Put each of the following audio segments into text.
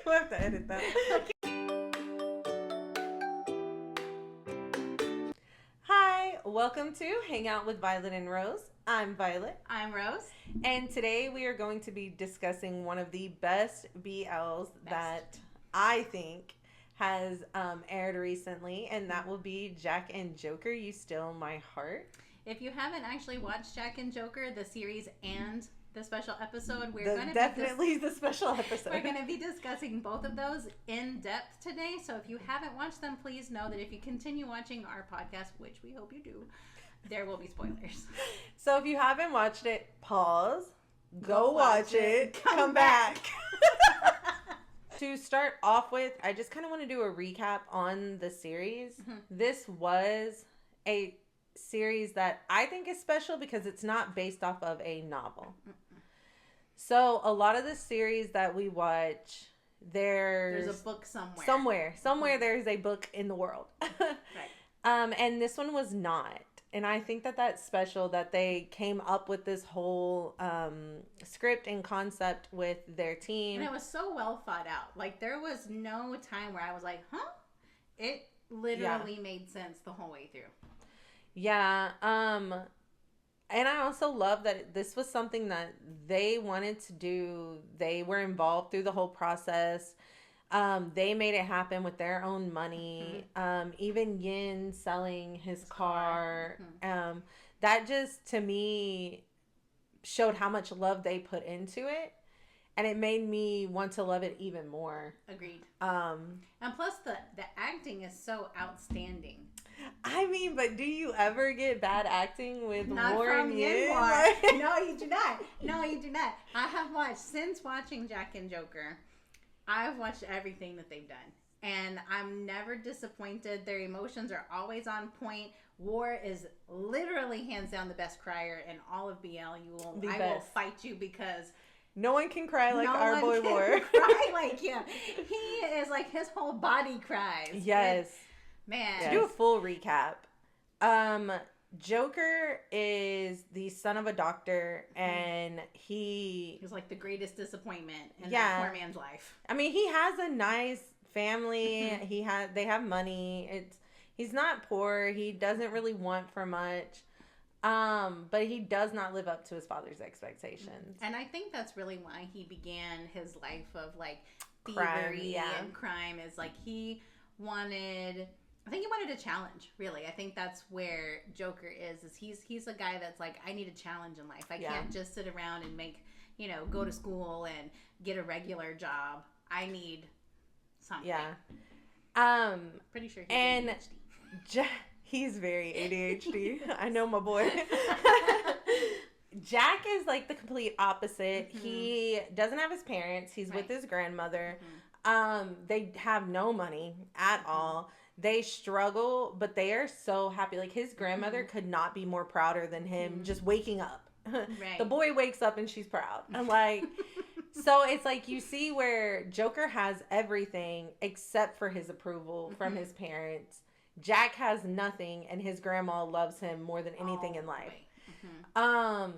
We'll have to edit that. Hi, welcome to Hangout with Violet and Rose. I'm Violet. I'm Rose. And today we are going to be discussing one of the best BLs that I think has aired recently, and that will be Jack and Joker, You Steal My Heart. If you haven't actually watched Jack and Joker, the series and the special episode, the special episode. We're going to be discussing both of those in depth today. So if you haven't watched them, please know that if you continue watching our podcast, which we hope you do, there will be spoilers. So if you haven't watched it, pause, go watch it, come back. To start off with, I just kind of want to do a recap on the series. Mm-hmm. This was a series that I think is special because it's not based off of a novel. Mm-mm. So a lot of the series that we watch, there's a book somewhere. Somewhere there's a book in the world. Right. And this one was not. And I think that that's special that they came up with this whole script and concept with their team. And it was so well thought out. Like, there was no time where I was like, huh? It literally made sense the whole way through. Yeah. And I also love that this was something that they wanted to do. They were involved through the whole process. They made it happen with their own money. Mm-hmm. Even Yin selling his car. Mm-hmm. That just, to me, showed how much love they put into it. And it made me want to love it even more. Agreed. And plus, the acting is so outstanding. I mean, but do you ever get bad acting with Warren Yin? No, you do not. No, you do not. I have watched, since watching Jack and Joker, I've watched everything that they've done. And I'm never disappointed. Their emotions are always on point. War is literally hands down the best crier in all of BL. I will fight you because no one can cry like our boy War. Cry like him. He is like, his whole body cries. Yes. Man. To do a full recap, Joker is the son of a doctor, and he's like the greatest disappointment in that poor man's life. I mean, he has a nice family. They have money. He's not poor. He doesn't really want for much. But he does not live up to his father's expectations. And I think that's really why he began his life of like thievery and crime, is like he wanted a challenge, really. I think that's where Joker is he's a guy that's like, I need a challenge in life. I can't just sit around and go to school and get a regular job. I need something. Yeah. Pretty sure he's ADHD. He's very ADHD. I know my boy. Jack is like the complete opposite. Mm-hmm. He doesn't have his parents. He's with his grandmother. Mm-hmm. They have no money at all. They struggle, but they are so happy. Like, his grandmother could not be more prouder than him just waking up. Right. The boy wakes up and she's proud. I'm like, so it's like you see where Joker has everything except for his approval from his parents. Jack has nothing, and his grandma loves him more than anything in life. Mm-hmm.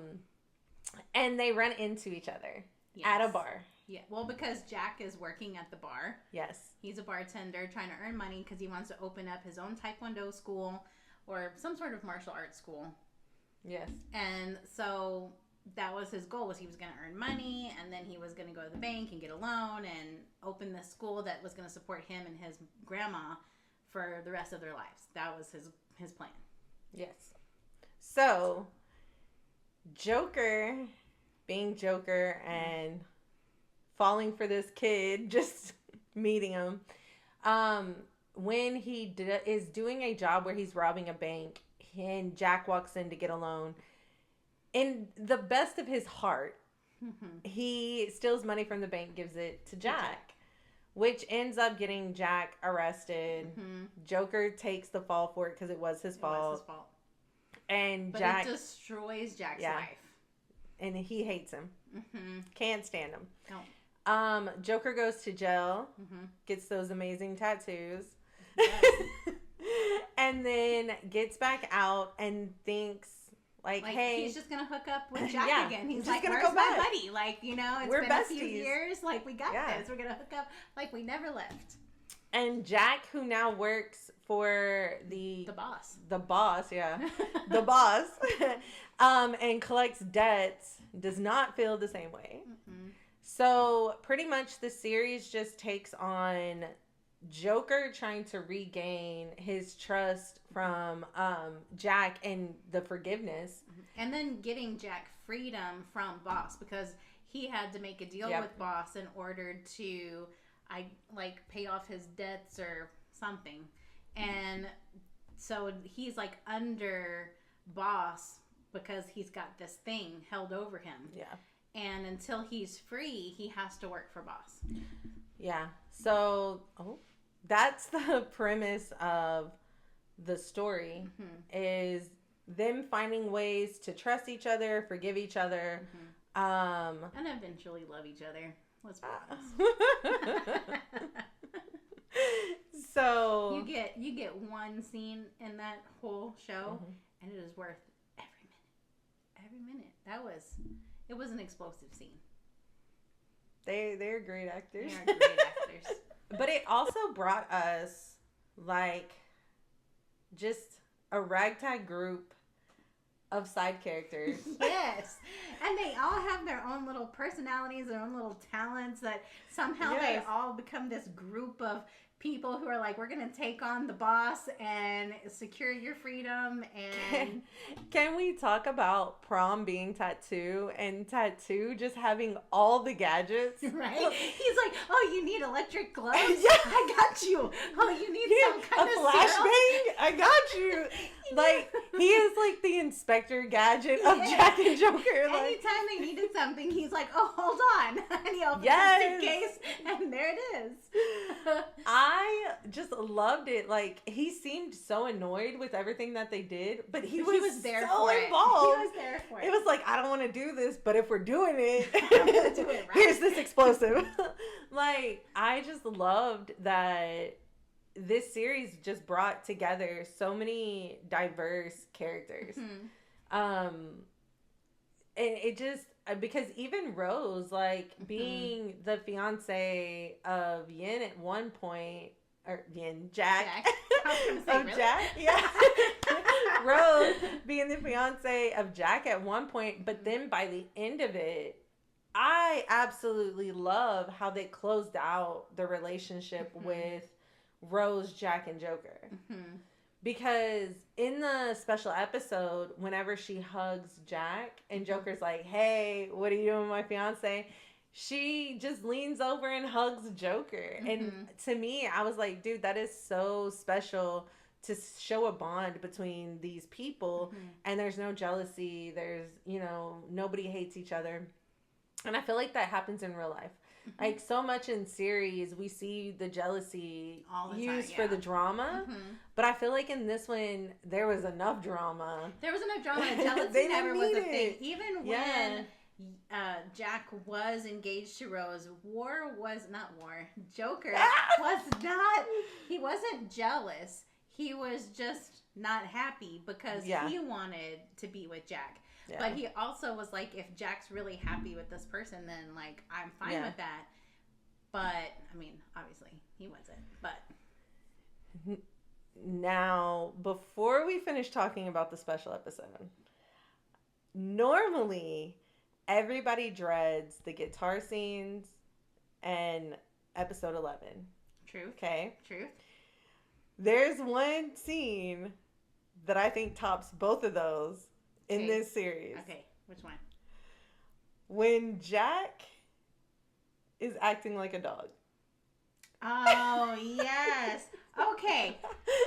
And they run into each other at a bar. Yeah, well, because Jack is working at the bar. Yes. He's a bartender trying to earn money because he wants to open up his own taekwondo school or some sort of martial arts school. Yes. And so that was his goal, was he was going to earn money, and then he was going to go to the bank and get a loan and open this school that was going to support him and his grandma for the rest of their lives. That was his plan. Yes. So, Joker, being Joker and falling for this kid, just meeting him, when he is doing a job where he's robbing a bank, and Jack walks in to get a loan, in the best of his heart, he steals money from the bank, gives it to Jack. Which ends up getting Jack arrested. Mm-hmm. Joker takes the fall for it because it was his fault. And but Jack, it destroys Jack's life. And he hates him. Mm-hmm. Can't stand him. No. Joker goes to jail, gets those amazing tattoos. Yes. And then gets back out and thinks Like, hey, he's just gonna hook up with Jack again. He's like, where's my buddy? Like, you know, it's been besties. A few years. Like, we got this. We're gonna hook up like we never left. And Jack, who now works for the boss. The boss, yeah. The boss. And collects debts, does not feel the same way. Mm-hmm. So pretty much the series just takes on Joker trying to regain his trust from Jack and the forgiveness. And then getting Jack freedom from Boss, because he had to make a deal with Boss in order to pay off his debts or something. And so he's like under Boss because he's got this thing held over him. Yeah. And until he's free, he has to work for Boss. Yeah. So, that's the premise of the story, is them finding ways to trust each other, forgive each other, and eventually love each other. Let's be honest. So you get one scene in that whole show, and it is worth every minute. It was an explosive scene. They're great actors. They are great actors. But it also brought us like just a ragtag group of side characters. Yes. And they all have their own little personalities, their own little talents, that somehow they all become this group of people who are like, we're going to take on the boss and secure your freedom. And can we talk about Prom being Tattoo and Tattoo just having all the gadgets? Right? He's like, oh, you need electric gloves? I got you. Oh, you need some kind of flashbang? I got you. Like, he is like the Inspector Gadget of Jack and Joker. Like, anytime they needed something, he's like, oh, hold on. And he opens the suitcase, and there it is. I just loved it. Like, he seemed so annoyed with everything that they did, but he was there so involved. He was there for it. It was like, I don't want to do this, but if we're doing it, I'm gonna do it right. Here's this explosive. Like, I just loved that this series just brought together so many diverse characters. And it just, because even Rose, like, being the fiance of Yin at one point, or Jack. Jack, yeah. Rose being the fiance of Jack at one point, but then by the end of it, I absolutely love how they closed out the relationship with Rose, Jack, and Joker. Because in the special episode, whenever she hugs Jack and Joker's like, hey, what are you doing with my fiance? She just leans over and hugs Joker. And to me, I was like, dude, that is so special to show a bond between these people. And there's no jealousy. There's, nobody hates each other. And I feel like that happens in real life. Like, so much in series, we see the jealousy used for the drama. But I feel like in this one, there was enough drama. There was enough drama. Jealousy never was a thing. Even when Jack was engaged to Rose, Joker was not, he wasn't jealous. He was just not happy because he wanted to be with Jack. Yeah. But he also was like, if Jack's really happy with this person, then, like, I'm fine with that. But, I mean, obviously, he wasn't. But now, before we finish talking about the special episode, normally, everybody dreads the guitar scenes and episode 11. True. Okay? True. There's one scene that I think tops both of those in this series. Okay, which one? When Jack is acting like a dog. Oh, yes. Okay.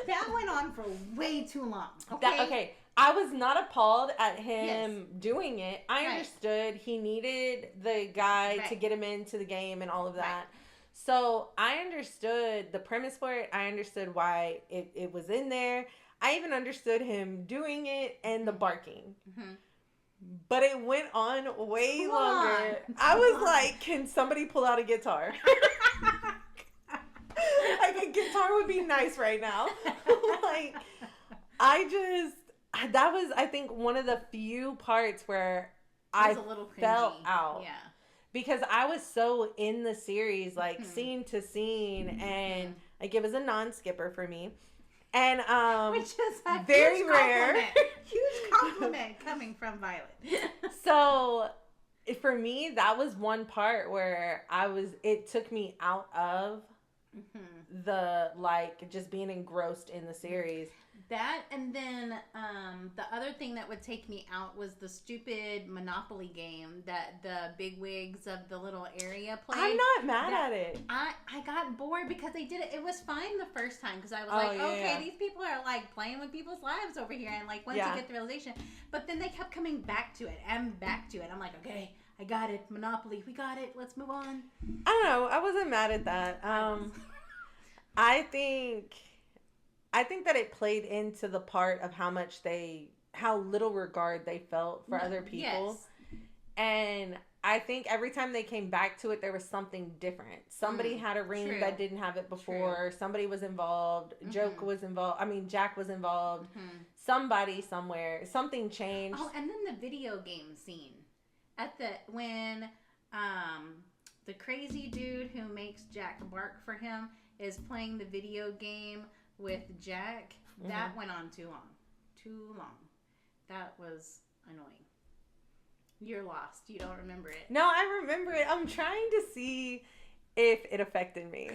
That went on for way too long. Okay. I was not appalled at him doing it. I understood he needed the guy to get him into the game and all of that. Right. So I understood the premise for it. I understood why it was in there. I even understood him doing it and the barking. But it went on way longer. I was like, can somebody pull out a guitar? Like, a guitar would be nice right now. Like, that was, I think, one of the few parts where I fell out. Yeah. Because I was so in the series, like, scene to scene, and, like, it was a non-skipper for me. And, which is a very rare. Huge compliment coming from Violet. So, for me, that was one part where it took me out of the, like, just being engrossed in the series. That, and then the other thing that would take me out was the stupid Monopoly game that the bigwigs of the little area played. I'm not mad at it. I got bored because they did it. It was fine the first time because I was these people are like playing with people's lives over here, and like once you get the realization, but then they kept coming back to it and back to it. I'm like, okay, I got it, Monopoly, we got it. Let's move on. I don't know. I wasn't mad at that. I think that it played into the part of how little regard they felt for other people. Yes. And I think every time they came back to it, there was something different. Somebody had a ring that didn't have it before. True. Somebody was involved. Jack was involved. Somebody somewhere. Something changed. Oh, and then the video game scene. When the crazy dude who makes Jack bark for him is playing the video game with Jack, that went on too long. That was annoying. You're lost. You don't remember it. No, I remember it. I'm trying to see if it affected me.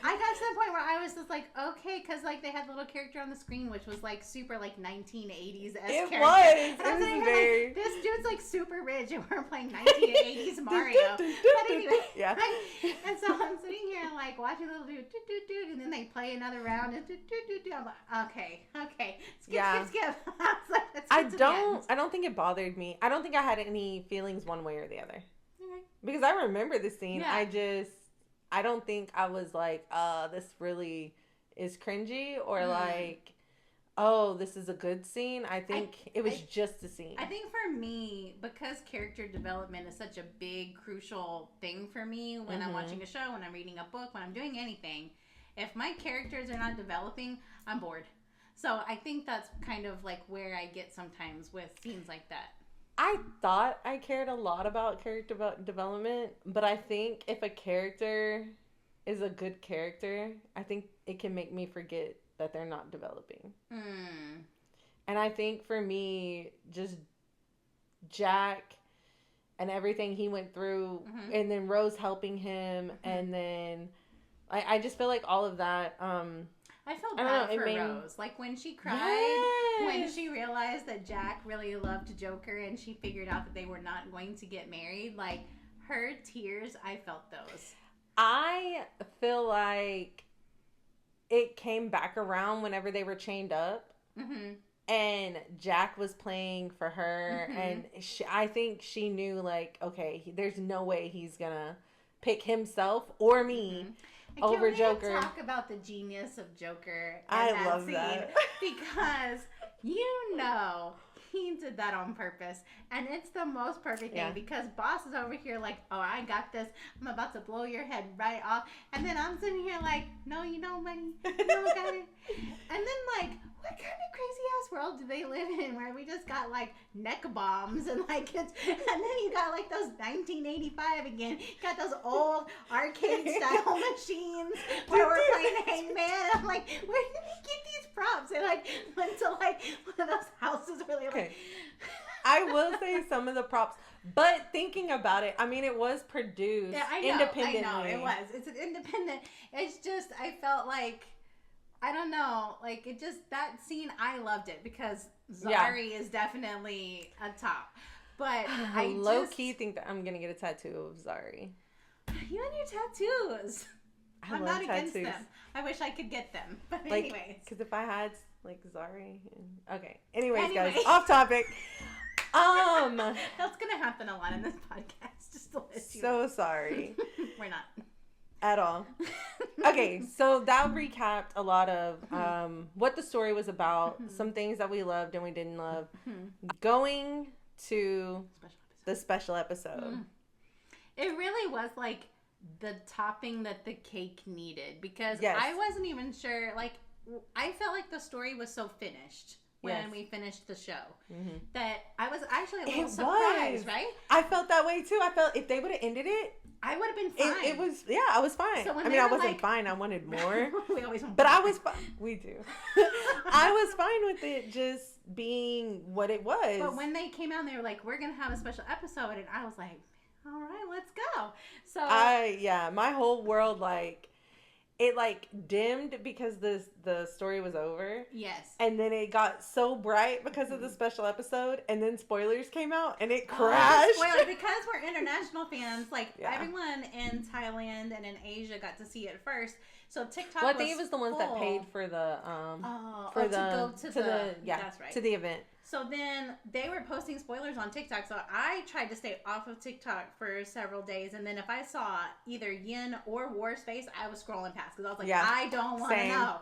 I got to the point where I was just like, okay, because like they had a little character on the screen which was like super like 1980s It character. Was. And I was very... like, this dude's like super rich and we're playing 1980s Mario. But anyway, yeah. And so I'm sitting here like watching little dude, and then they play another round and I'm like, okay, skip. I was like, I don't think it bothered me. I don't think I had any feelings one way or the other. Okay. Because I remember the scene. Yeah. I don't think I was like, this really is cringy or like, oh, this is a good scene. I think it was just a scene. I think for me, because character development is such a big, crucial thing for me when I'm watching a show, when I'm reading a book, when I'm doing anything, if my characters are not developing, I'm bored. So I think that's kind of like where I get sometimes with scenes like that. I thought I cared a lot about character development, but I think if a character is a good character, I think it can make me forget that they're not developing. And I think for me, just Jack and everything he went through, and then Rose helping him, and then I just feel like all of that... I felt bad for Rose. Like when she cried, when she realized that Jack really loved Joker and she figured out that they were not going to get married, like her tears, I felt those. I feel like it came back around whenever they were chained up. And Jack was playing for her. And I think she knew like, okay, there's no way he's going to pick himself or me. over Joker. Can we talk about the genius of Joker? I love that. Because he did that on purpose. And it's the most perfect thing because Boss is over here like, oh, I got this. I'm about to blow your head right off. And then I'm sitting here like, no, you know, money. You don't got it. And then like, what kind of crazy ass world do they live in where we just got like neck bombs and like it's, and then you got like those 1985 again. You got those old arcade style machines where we're playing Hangman. And I'm like, where did he get these props? And like went to like one of those houses where they were like. I will say some of the props, but thinking about it, I mean, it was produced independently. I know, it was. It's an independent. It's just, I felt like, I don't know, like it just, that scene, I loved it because Zari is definitely a top. But I low-key think that I'm going to get a tattoo of Zari. You and your tattoos. I'm not against them. I wish I could get them. But anyways. Because if I had, like, Zari. Okay. Anyways, guys, off topic. That's gonna happen a lot in this podcast. Just to let you know. So sorry. We're not at all. Okay, so that recapped a lot of what the story was about, some things that we loved and we didn't love. Going to the special episode. It really was like the topping that the cake needed because I wasn't even sure. Like I felt like the story was so finished when we finished the show that I was actually a little surprised, right? I felt that way too. I felt if they would have ended it, I would have been fine. It was, I was fine. So I wasn't fine. I wanted more. We always want but more. I was fine. We do. I was fine with it just being what it was. But when they came out and they were like, we're going to have a special episode, and I was like, all right, let's go. So my whole world, like, it like dimmed because the story was over. Yes. And then it got so bright because of the special episode, and then spoilers came out and it crashed. Spoiler, because we're international fans, like everyone in Thailand and in Asia got to see it first. So TikTok I think it was the ones that paid for the that's right. to the event. So then they were posting spoilers on TikTok. So I tried to stay off of TikTok for several days. And then if I saw either Yin or War's face, I was scrolling past because I was like, I don't want to know.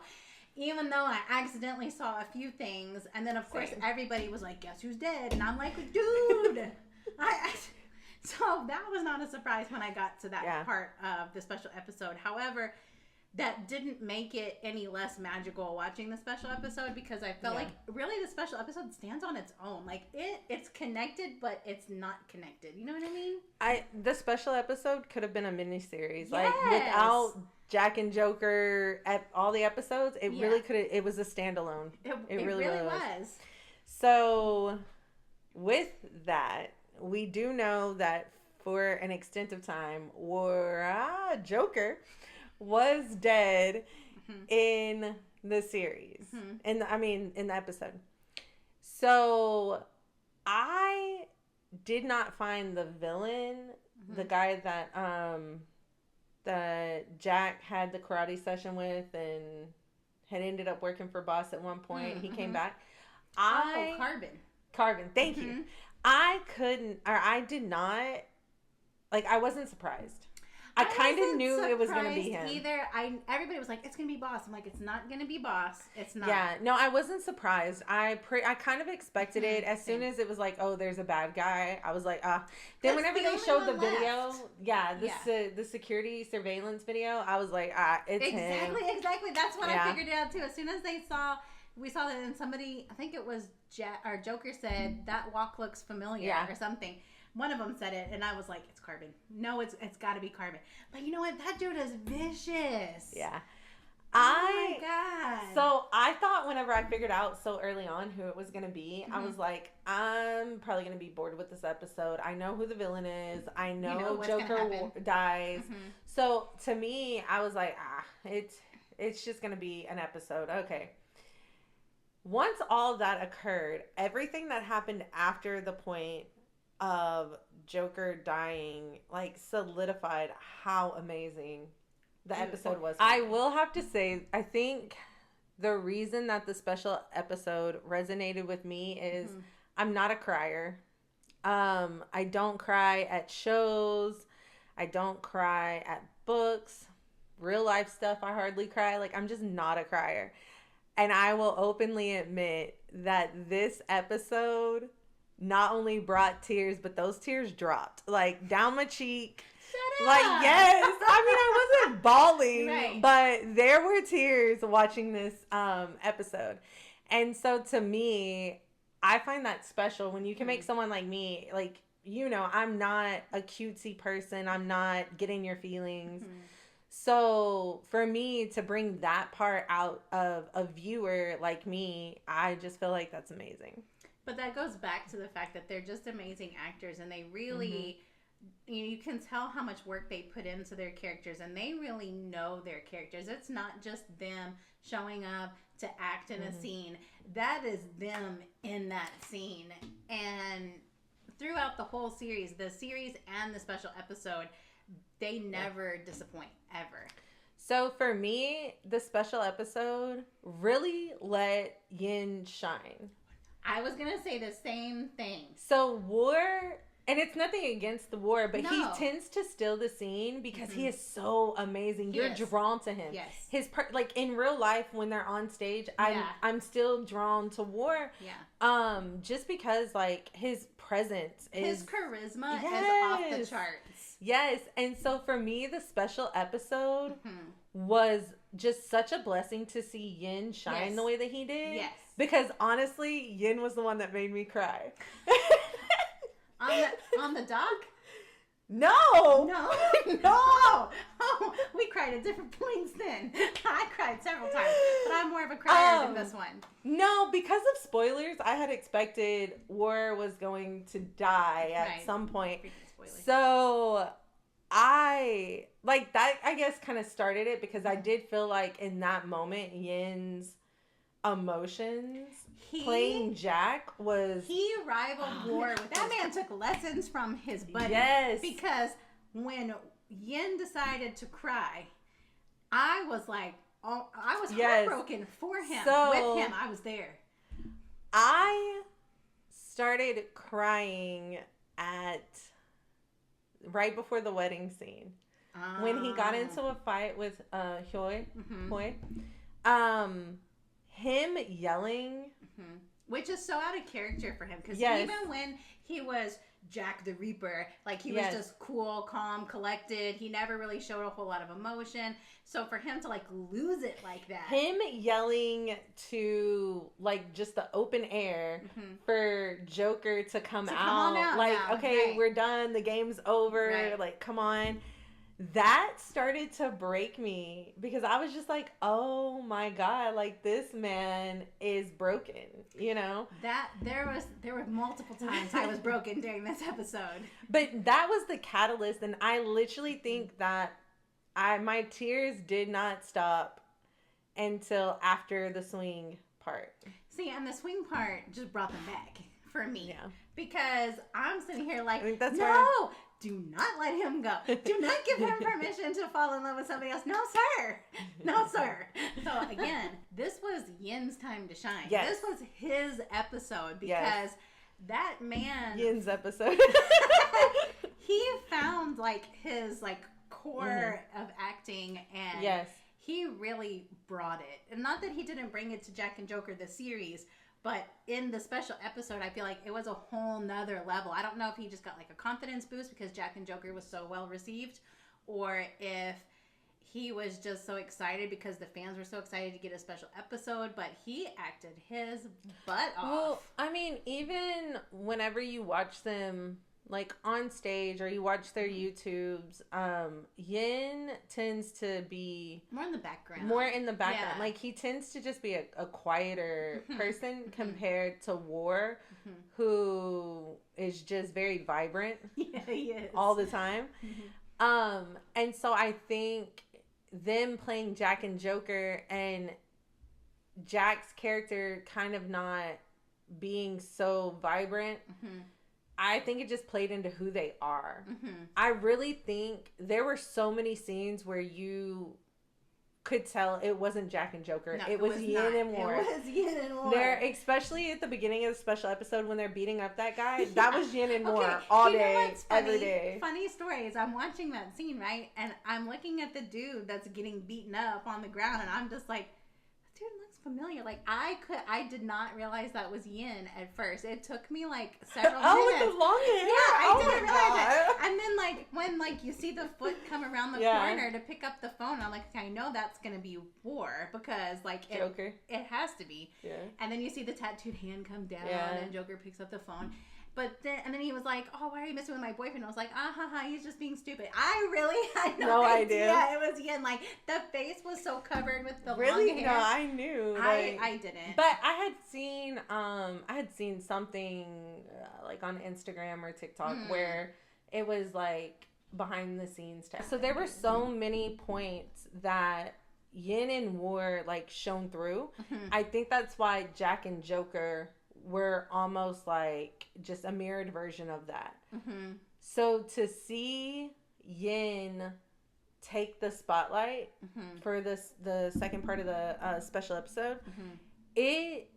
Even though I accidentally saw a few things. And then, of course, everybody was like, guess who's dead? And I'm like, dude. So that was not a surprise when I got to that part of the special episode. However, that didn't make it any less magical watching the special episode because I felt like really the special episode stands on its own. Like it's connected, but it's not connected. You know what I mean? The special episode could have been a miniseries. Like without Jack and Joker at all the episodes, it really could have. It was a standalone. It really was. So with that, we do know that for an extent of time, Joker was dead in the series. In the episode. So I did not find the villain, the guy that Jack had the karate session with and had ended up working for Boss at one point. He came back. Carbon. Thank you. I did not, like, I wasn't surprised. I kind of knew it was going to be him. Either everybody was like, it's going to be Boss. I'm like, it's not going to be Boss. It's not. Yeah, no, I wasn't surprised. I kind of expected it. As soon as it was like, oh, there's a bad guy, I was like, ah. Then whenever they showed the video, the security surveillance video, I was like, it's him. Exactly. That's what I figured it out too. As soon as we saw that, and somebody, I think it was Joker said, that walk looks familiar or something. One of them said it, and I was like, it's Carbon. No, it's got to be Carbon. But you know what? That dude is vicious. Yeah. Oh, my God. So I thought whenever I figured out so early on who it was going to be, I was like, I'm probably going to be bored with this episode. I know who the villain is. I know Joker dies. So to me, I was like, it's just going to be an episode. Okay. Once all that occurred, everything that happened after the point of Joker dying, like, solidified how amazing the episode was. I will have to say, I think the reason that the special episode resonated with me is I'm not a crier. I don't cry at shows. I don't cry at books. Real life stuff, I hardly cry. Like, I'm just not a crier. And I will openly admit that this episode not only brought tears, but those tears dropped, like, down my cheek. Shut up. Like, yes. I mean, I wasn't bawling, but there were tears watching this episode. And so to me, I find that special when you can make someone like me, like, you know, I'm not a cutesy person. I'm not getting your feelings. So for me to bring that part out of a viewer like me, I just feel like that's amazing. But that goes back to the fact that they're just amazing actors, and they really, you can tell how much work they put into their characters, and they really know their characters. It's not just them showing up to act in a scene. That is them in that scene. And throughout the whole series, the series and the special episode, they never disappoint, ever. So for me, the special episode really let Yin shine. I was going to say the same thing. So War And it's nothing against the war, but No. he tends to steal the scene because he is so amazing. You're drawn to him. Yes. His like in real life when they're on stage, I'm still drawn to War. Yeah. Just because like his presence his charisma is off the charts. Yes. And so for me, the special episode was just such a blessing to see Yin shine the way that he did. Yes. Because honestly, Yin was the one that made me cry. On the dock? No. Oh, we cried at different points then. I cried several times, but I'm more of a crier than this one. No, because of spoilers, I had expected War was going to die at some point. So I like that, I guess, kind of started it because I did feel like in that moment, Yin's emotions playing Jack was... He rivaled War with... That man took lessons from his buddy. Yes. Because when Yin decided to cry, I was like, oh, I was heartbroken for him. With him, I was there. I started crying right before the wedding scene. When he got into a fight with Hoi. Him yelling, which is so out of character for him, because even when he was Jack the Reaper, like he was just cool, calm, collected, he never really showed a whole lot of emotion. So for him to like lose it like that, him yelling to like just the open air for Joker to come out like now. Okay, we're done, the game's over, like come on. That started to break me because I was just like, oh my God, like this man is broken, you know? That there were multiple times I was broken during this episode. But that was the catalyst, and I literally think that my tears did not stop until after the swing part. See, and the swing part just brought them back for me. Yeah. Because I'm sitting here like, I think that's no! Do not let him go. Do not give him permission to fall in love with somebody else. No, sir. No, sir. So, again, this was Yin's time to shine. Yes. This was his episode because that man... Yin's episode. He found, like, his, like, core of acting, and he really brought it. And not that he didn't bring it to Jack and Joker, the series, but in the special episode, I feel like it was a whole nother level. I don't know if he just got like a confidence boost because Jack and Joker was so well received, or if he was just so excited because the fans were so excited to get a special episode, but he acted his butt off. Well, I mean, even whenever you watch them like on stage or you watch their YouTubes, Yin tends to be more in the background. Yeah. Like he tends to just be a quieter person compared to War, who is just very vibrant. Yeah, he is. All the time. And so I think them playing Jack and Joker and Jack's character kind of not being so vibrant, I think it just played into who they are. I really think there were so many scenes where you could tell it wasn't Jack and Joker. No, it was Yin and War. It was Yin and War. Especially at the beginning of the special episode when they're beating up that guy. That was Yin and War all day, every day. Funny stories. I'm watching that scene, right? And I'm looking at the dude that's getting beaten up on the ground, and I'm just like, dude looks familiar. Like I did not realize that was Yin at first. It took me like several minutes. With the long hair. Yeah, I didn't realize that. And then like when like you see the foot come around the corner to pick up the phone, I'm like, I know that's gonna be War because like Joker. It has to be. Yeah. And then you see the tattooed hand come down and Joker picks up the phone. But then he was like, oh, why are you messing with my boyfriend? I was like, he's just being stupid. I really had no idea. It was Yin. Like, the face was so covered with the long hair. No, I knew. I didn't. But I had seen something like on Instagram or TikTok where it was like behind the scenes test. So there were so many points that Yin and War like shone through. I think that's why Jack and Joker were almost like just a mirrored version of that. So to see Yin take the spotlight for the second part of the special episode, it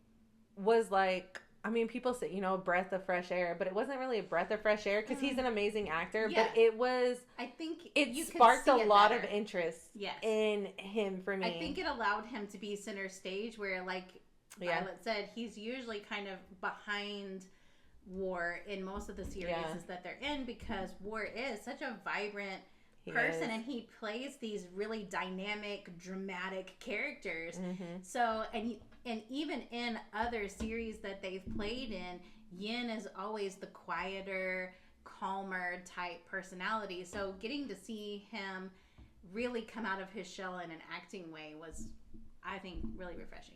was like I mean, people say, you know, a breath of fresh air, but it wasn't really a breath of fresh air because he's an amazing actor. Yeah. But it was, I think it sparked a lot of interest in him for me. I think it allowed him to be center stage where, like Violet said, he's usually kind of behind War in most of the series that they're in, because War is such a vibrant person and he plays these really dynamic, dramatic characters. So, and even in other series that they've played in, Yin is always the quieter, calmer type personality. So getting to see him really come out of his shell in an acting way was, I think, really refreshing.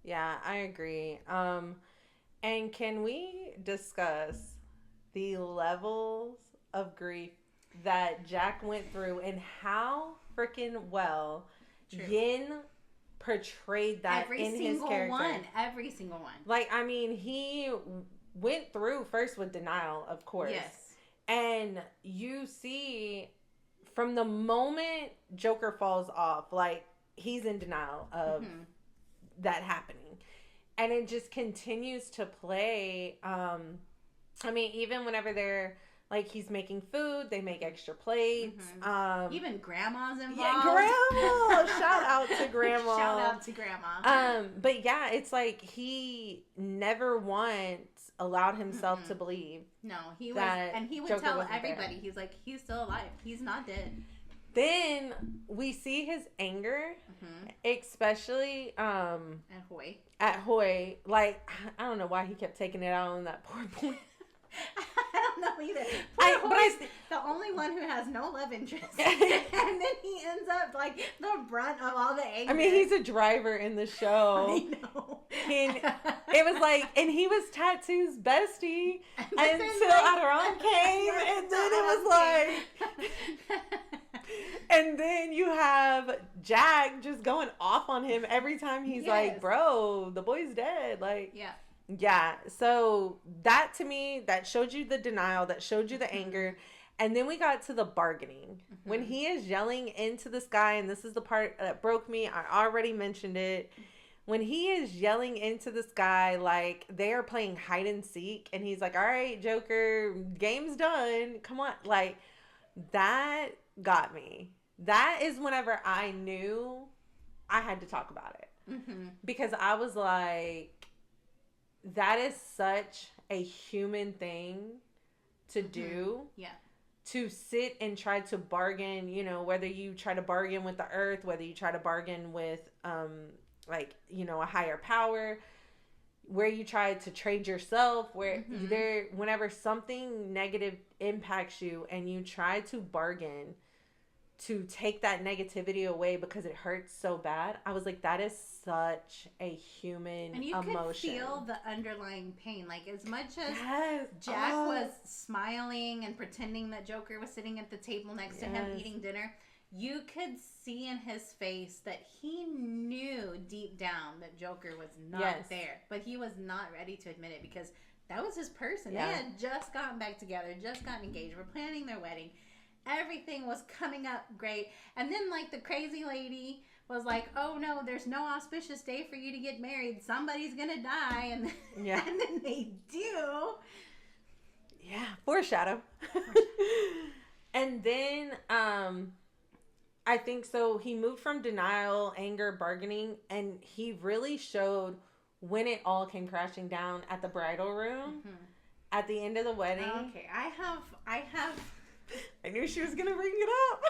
Yeah, I agree. And can we discuss the levels of grief that Jack went through and how freaking well Yin portrayed that in his character? Every single one. Like, I mean, he went through first with denial, of course. Yes. And you see from the moment Joker falls off, like, he's in denial of that happening. And it just continues to play. I mean, even whenever they're, like, he's making food, they make extra plates. Even Grandma's involved. Yeah, Grandma! Shout out to Grandma. Shout out to Grandma. But yeah, it's like he never once allowed himself to believe. No, he was, and he would Joker tell everybody, he's like, he's still alive. He's not dead. Then we see his anger, especially at Hoy. Like, I don't know why he kept taking it out on that poor boy. I don't know either. Hoy's the only one who has no love interest. And then he ends up like the brunt of all the anger. I mean, he's a driver in the show. I know. And it was like, and he was Tattoo's bestie until Aderon came. And then it was like... And then you have Jack just going off on him every time he's like, bro, the boy's dead. Like, yeah. So that, to me, that showed you the denial, that showed you the anger. And then we got to the bargaining. When he is yelling into the sky, and this is the part that broke me. I already mentioned it. When he is yelling into the sky, like they are playing hide and seek, and he's like, all right, Joker, game's done. Come on. Like, that got me. That is whenever I knew I had to talk about it. Because I was like, that is such a human thing to do. Yeah. To sit and try to bargain, you know, whether you try to bargain with the earth, whether you try to bargain with, like, you know, a higher power, where you try to trade yourself, where whenever something negative impacts you and you try to bargain to take that negativity away because it hurts so bad, I was like, that is such a human emotion. And you could feel the underlying pain. Like, as much as Jack was smiling and pretending that Joker was sitting at the table next to him eating dinner, you could see in his face that he knew deep down that Joker was not there. But he was not ready to admit it because that was his person. Yeah. They had just gotten back together, just gotten engaged, were planning their wedding. Everything was coming up great. And then, like, the crazy lady was like, oh, no, there's no auspicious day for you to get married. Somebody's going to die. And then they do. Yeah, foreshadow. And then I think so he moved from denial, anger, bargaining, and he really showed when it all came crashing down at the bridal room at the end of the wedding. Okay, I have I knew she was going to bring it up.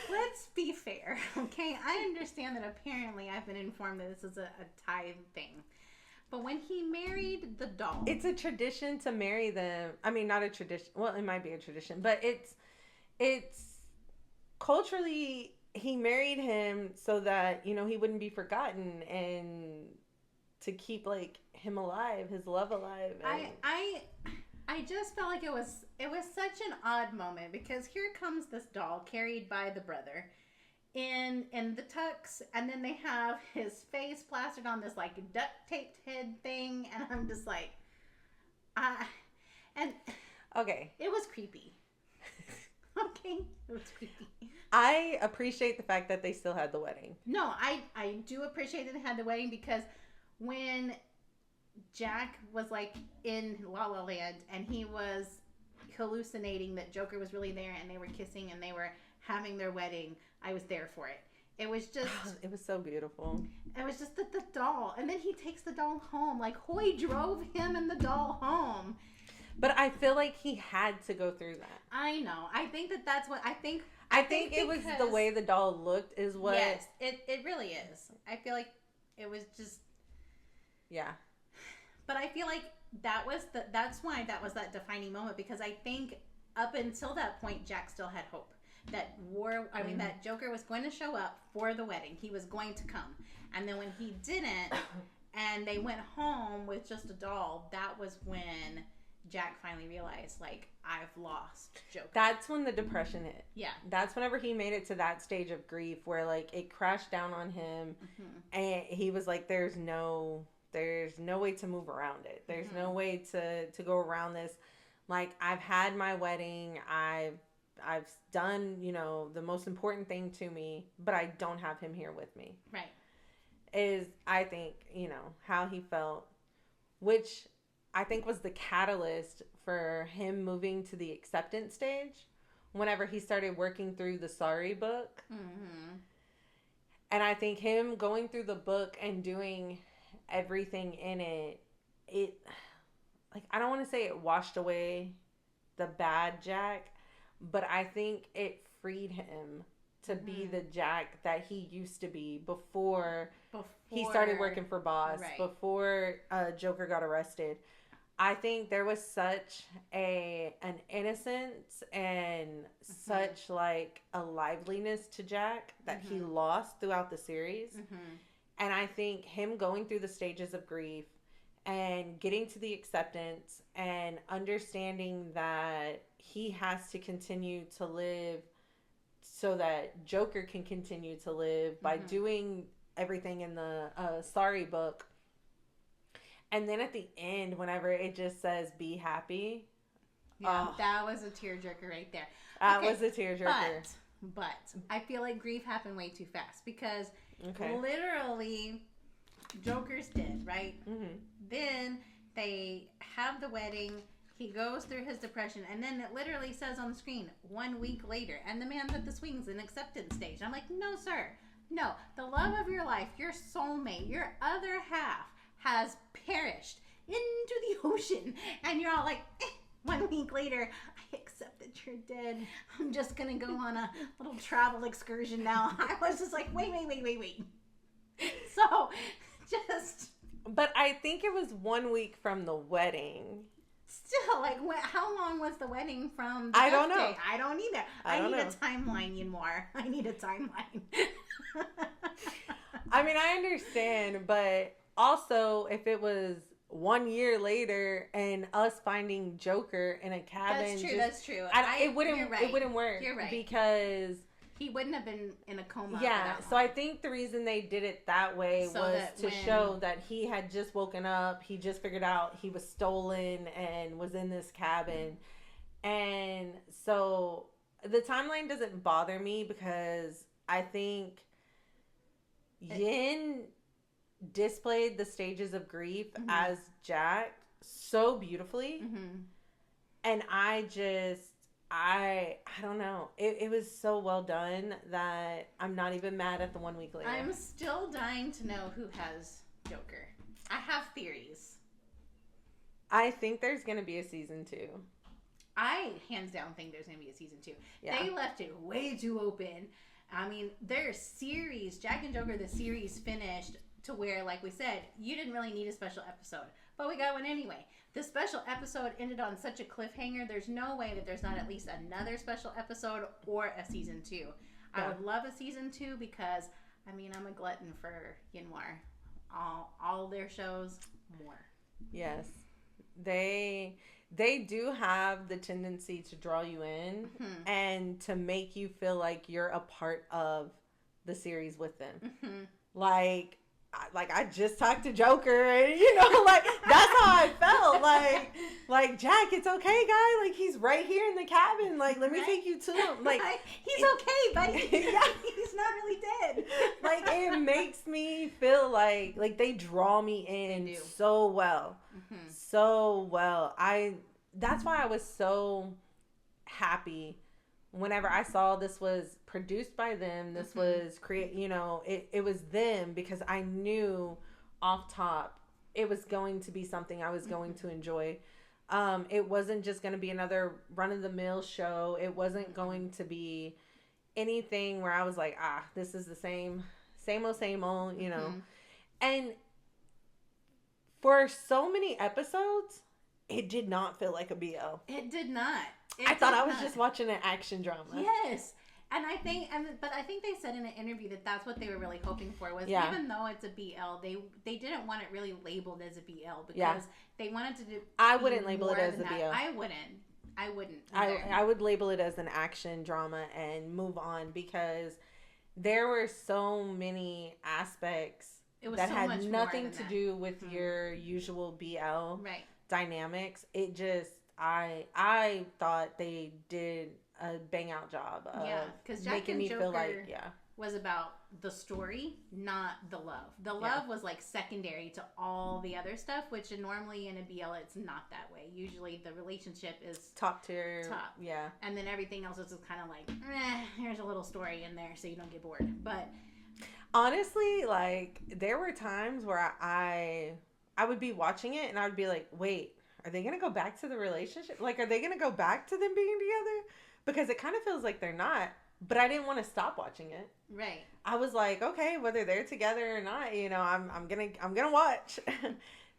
Let's be fair, okay? I understand that apparently I've been informed that this is a tithe thing. But when he married the doll... It's a tradition to marry them. I mean, not a tradition. Well, it might be a tradition. But it's culturally, he married him so that, you know, he wouldn't be forgotten and to keep, like, him alive, his love alive. And... I just felt like it was such an odd moment because here comes this doll carried by the brother in the tux, and then they have his face plastered on this like duct taped head thing, and I'm just like, okay, it was creepy. Okay, it was creepy. I appreciate the fact that they still had the wedding. No, I do appreciate that they had the wedding because when Jack was like in La La Land and he was hallucinating that Joker was really there and they were kissing and they were having their wedding, I was there for it. It was just... It was so beautiful. It was just the doll. And then he takes the doll home. Like, Hoy drove him and the doll home. But I feel like he had to go through that. I know. I think that's what... I think it was the way the doll looked is what... Yes, it really is. I feel like it was just... Yeah. But I feel like that's why that was that defining moment, because I think up until that point, Jack still had hope. That Joker was going to show up for the wedding. He was going to come. And then when he didn't, and they went home with just a doll, that was when Jack finally realized, like, I've lost Joker. That's when the depression hit. Yeah. That's whenever he made it to that stage of grief where, like, it crashed down on him, and he was like, there's no way to move around it. There's no way to go around this. Like, I've had my wedding. I've done, the most important thing to me, but I don't have him here with me. Right. Is, I think, how he felt, which I think was the catalyst for him moving to the acceptance stage whenever he started working through the Sorry book. Mm-hmm. And I think him going through the book and doing everything in it, like, I don't want to say it washed away the bad Jack, but I think it freed him to be the Jack that he used to be before he started working for Boss, right. Before Joker got arrested. I think there was such an innocence and such, like, a liveliness to Jack that he lost throughout the series. And I think him going through the stages of grief and getting to the acceptance and understanding that he has to continue to live so that Joker can continue to live by doing everything in the Sorry book. And then at the end, whenever it just says, be happy. Yeah, that was a tearjerker right there. That was a tearjerker. But I feel like grief happened way too fast because literally Joker's dead, right? Then they have the wedding. He goes through his depression, and then it literally says on the screen, 1 week later, and the man's at the swings in acceptance stage. I'm like, no, sir. No. The love of your life, your soulmate, your other half has perished into the ocean. And you're all like, 1 week later, I accept that you're dead. I'm just going to go on a little travel excursion now. I was just like, wait. So, just... But I think it was 1 week from the wedding. Still, like, how long was the wedding from the I don't know. Day? I don't either. I need a timeline, Yanmar. I need a timeline. I mean, I understand, but also if it was 1 year later and us finding Joker in a cabin, that's true. It wouldn't work. You're right. Because he wouldn't have been in a coma. Yeah, so I think the reason they did it that way was to show that he had just woken up. He just figured out he was stolen and was in this cabin. And so the timeline doesn't bother me because I think Yin displayed the stages of grief as Jack so beautifully. And I don't know. It was so well done that I'm not even mad at the 1 week later. I'm still dying to know who has Joker. I have theories. I think there's going to be a season 2. I, hands down, think there's going to be a season 2. Yeah. They left it way too open. I mean, their series, Jack and Joker, the series finished to where, like we said, you didn't really need a special episode. But we got one anyway. The special episode ended on such a cliffhanger. There's no way that there's not at least another special episode or a season 2. Yeah. I would love a season 2 because, I mean, I'm a glutton for Yanmar. All their shows, more. Yes. They do have the tendency to draw you in and to make you feel like you're a part of the series with them. Like, I just talked to Joker, and you know, like that's how I felt. Like Jack, it's okay, guy. Like he's right here in the cabin. Like let me take you to him. Like he's okay, buddy. Yeah, he's not really dead. Like it makes me feel like they draw me in so well, so well. That's why I was so happy whenever I saw this was produced by them, this was it was them, because I knew off top it was going to be something I was going to enjoy. It wasn't just going to be another run-of-the-mill show. It wasn't going to be anything where I was like, this is the same old, you know. And for so many episodes, it did not feel like a BL. It did not. I thought I was just watching an action drama. Yes. And I think they said in an interview that that's what they were really hoping for, was even though it's a BL, they didn't want it really labeled as a BL, because they wanted to do. I wouldn't label it as a BL. I wouldn't. I would label it as an action drama and move on, because there were so many aspects that had nothing to do with your usual BL dynamics. It just I thought they did a bang out job of making me feel like was about the story, not the love. The love was like secondary to all the other stuff, which normally in a BL it's not that way. Usually the relationship is top tier, and then everything else is just kind of like, here's a little story in there so you don't get bored. But honestly, like there were times where I would be watching it and I would be like, wait, are they gonna go back to the relationship? Like, are they gonna go back to them being together? Because it kind of feels like they're not. But I didn't want to stop watching it. Right. I was like, okay, whether they're together or not, you know, I'm gonna watch.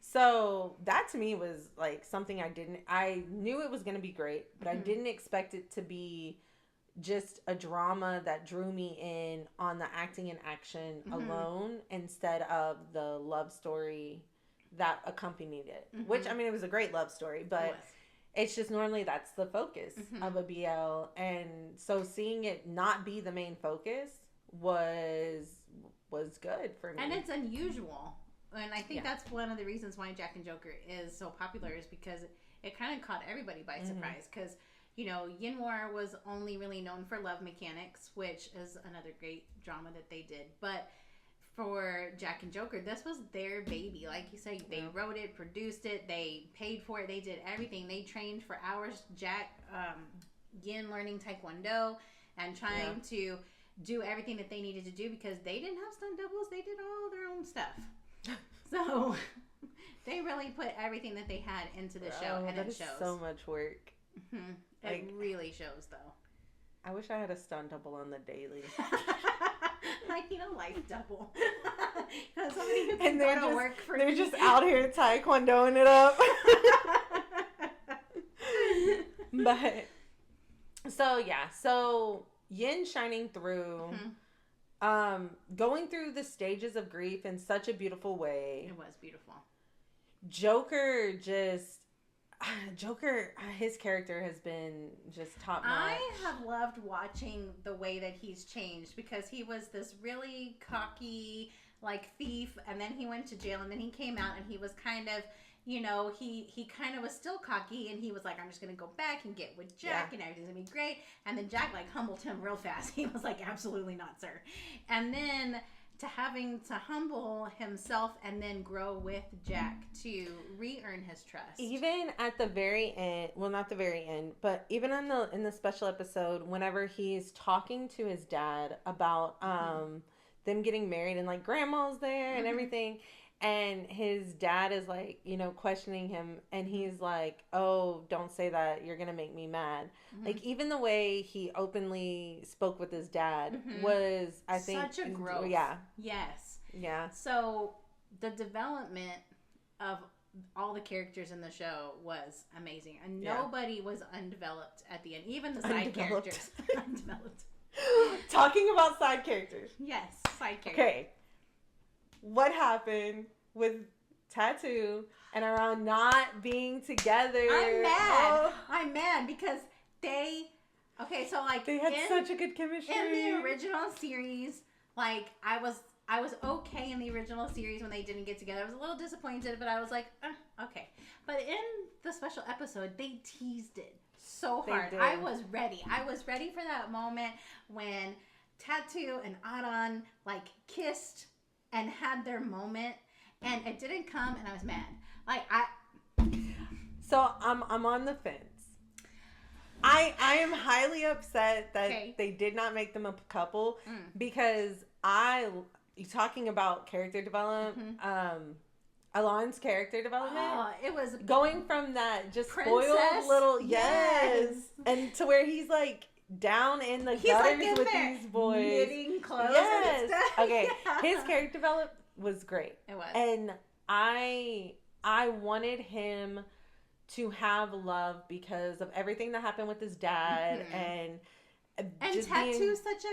So that to me was like something I knew it was gonna be great, but I didn't expect it to be just a drama that drew me in on the acting and action alone, instead of the love story that accompanied it. Which, I mean, it was a great love story, but it's just normally that's the focus of a BL. And so seeing it not be the main focus was good for me. And it's unusual. And I think that's one of the reasons why Jack and Joker is so popular, is because it kind of caught everybody by surprise. Because, you know, Yin War was only really known for Love Mechanics, which is another great drama that they did. But for Jack and Joker, this was their baby. Like you say, they wrote it, produced it, they paid for it, they did everything. They trained for hours. Jack, Yin learning Taekwondo and trying to do everything that they needed to do, because they didn't have stunt doubles. They did all their own stuff. So they really put everything that they had into the show, and it shows. So much work. It really shows, though. I wish I had a stunt double on the daily. I need a life double. Somebody who can go to work for they're just out here taekwondoing it up. But so Yin shining through, going through the stages of grief in such a beautiful way. It was beautiful. Joker, his character has been just top notch. I have loved watching the way that he's changed, because he was this really cocky, like, thief, and then he went to jail, and then he came out, and he was kind of, you know, he kind of was still cocky, and he was like, I'm just going to go back and get with Jack, and everything's going to be great. And then Jack, like, humbled him real fast. He was like, absolutely not, sir. And then to having to humble himself and then grow with Jack to re-earn his trust. Even at the very end, well, not the very end, but even in the special episode, whenever he's talking to his dad about them getting married, and like grandma's there and everything, and his dad is like, you know, questioning him, and he's like, oh, don't say that, you're gonna make me mad. Like, even the way he openly spoke with his dad was, I think, such a growth. Yes. So the development of all the characters in the show was amazing, and nobody was undeveloped at the end, even the side characters. Undeveloped. Talking about side characters. Yes, side characters. Okay. What happened with Tattoo and around not being together? I'm mad. I'm mad because they had such a good chemistry. In the original series, like, I I was okay in the original series when they didn't get together. I was a little disappointed, but I was like, okay. But in the special episode, they teased it so hard. I was ready. I was ready for that moment when Tattoo and Aran like kissed and had their moment, and it didn't come, and I was mad. So I'm on the fence. I am highly upset that they did not make them a couple because you talking about character development, Alon's character development. It was going from that just princess, spoiled little and to where he's like down in the gutters with these boys knitting clothes. Yes. Okay. His character development was great. It was. And I wanted him to have love because of everything that happened with his dad and Tattoo's such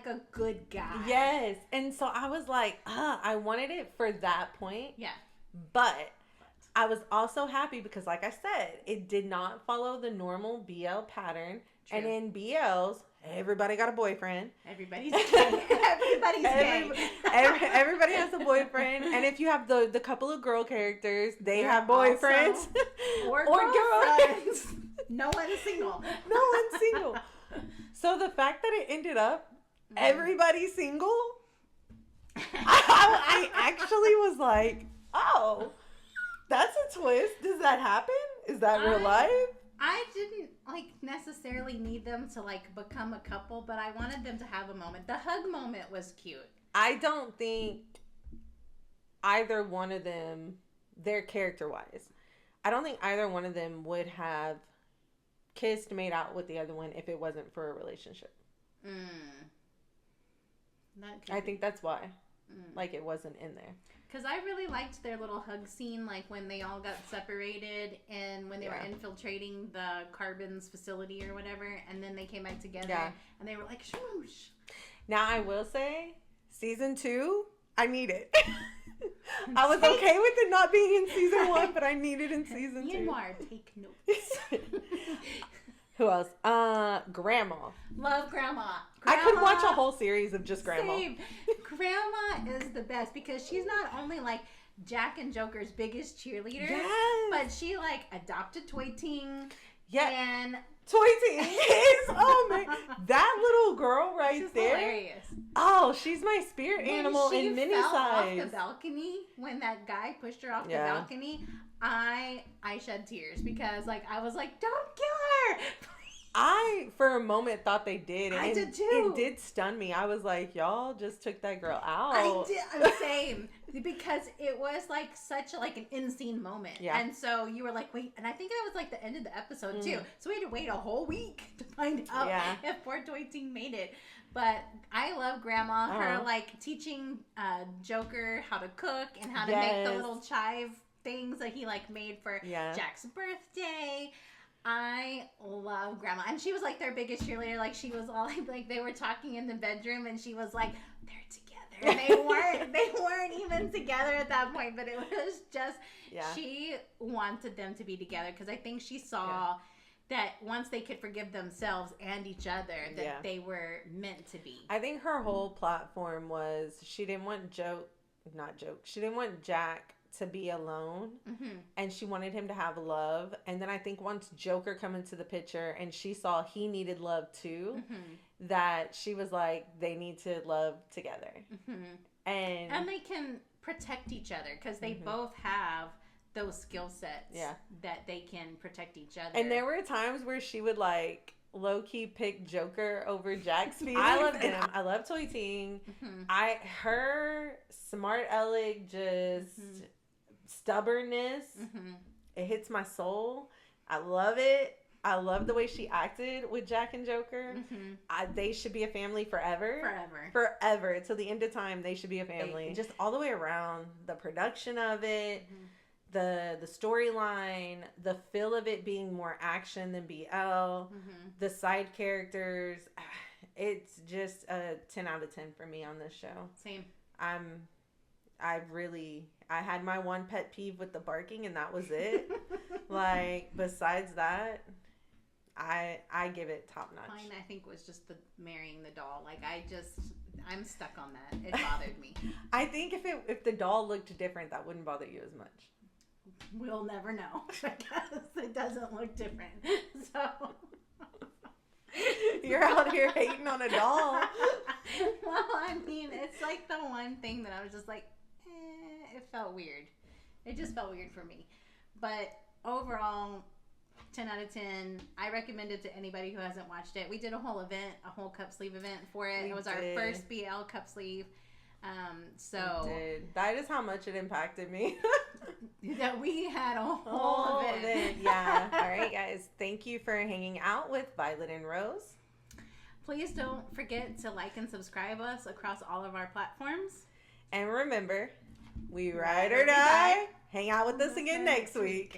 a good guy. Yes. And so I was like, I wanted it for that point. Yeah. But I was also happy because, like I said, it did not follow the normal BL pattern. True. And in BLs, everybody got a boyfriend. Everybody's gay. Everybody's gay. Everybody has a boyfriend. And if you have the couple of girl characters, they have boyfriends. Or girlfriends. No one's single. No one's single. So the fact that it ended up everybody single, I actually was like, oh, that's a twist. Does that happen? Is that real life? I didn't necessarily need them to become a couple, but I wanted them to have a moment. The hug moment was cute. I don't think either one of them, their character wise, I don't think either one of them would have kissed, made out with the other one if it wasn't for a relationship. I think that's why. It wasn't in there. Because I really liked their little hug scene, when they all got separated and when they were infiltrating the Carbon's facility or whatever, and then they came back together and they were like, shmoosh. Now, I will say, season 2, I need it. I was okay with it not being in season 1, but I need it in season 2. Meanwhile, take notes. Who else? Grandma. Love Grandma. I could watch a whole series of just Grandma. Same. Grandma is the best because she's not only Jack and Joker's biggest cheerleader, but she adopted Toy Ting. Yeah. And Toy Ting is, oh my, that little girl she's there. Hilarious. Oh, she's my spirit animal in mini size. Off the balcony when that guy pushed her off the balcony. I shed tears because I was like, don't kill her. I for a moment thought they did. I did too. It did stun me. I was like, y'all just took that girl out. I did. I'm same because it was such an in-scene moment. Yeah. And so you were like, wait, and I think that was the end of the episode too. So we had to wait a whole week to find out if poor Toy Ting made it. But I love Grandma. Her teaching Joker how to cook and how to make the little chive things that he made for Jack's birthday. I love Grandma, and she was their biggest cheerleader. She was all they were talking in the bedroom, and she was like, they're together. And they weren't even together at that point, but it was just she wanted them to be together because I think she saw that once they could forgive themselves and each other, that they were meant to be. I think her whole platform was she didn't want she didn't want Jack to be alone, and she wanted him to have love. And then I think once Joker come into the picture and she saw he needed love too, that she was like, they need to love together. And they can protect each other because they both have those skill sets that they can protect each other. And there were times where she would low-key pick Joker over Jack's feelings. I love him. I love Toy Ting. Her smart aleck just stubbornness, it hits my soul. I love it. I love the way she acted with Jack and Joker. They should be a family forever. Forever. Till the end of time, they should be a family. Just all the way around. The production of it, the storyline, the feel of it being more action than BL, the side characters. It's just a 10 out of 10 for me on this show. Same. I had my one pet peeve with the barking, and that was it. Besides that, I give it top notch. Mine, I think, was just the marrying the doll. Like, I'm stuck on that. It bothered me. I think if the doll looked different, that wouldn't bother you as much. We'll never know because it doesn't look different. So you're out here hating on a doll. Well, I mean, it's like the one thing that I was just like, it felt weird. It just felt weird for me. But overall, 10 out of 10. I recommend it to anybody who hasn't watched it. We did a whole cup sleeve event for it. It was our first BL cup sleeve. So that is how much it impacted me. That we had a whole event. Yeah. All right, guys. Thank you for hanging out with Violet and Rose. Please don't forget to like and subscribe us across all of our platforms. And remember, we ride or die. Hang out with us again next week.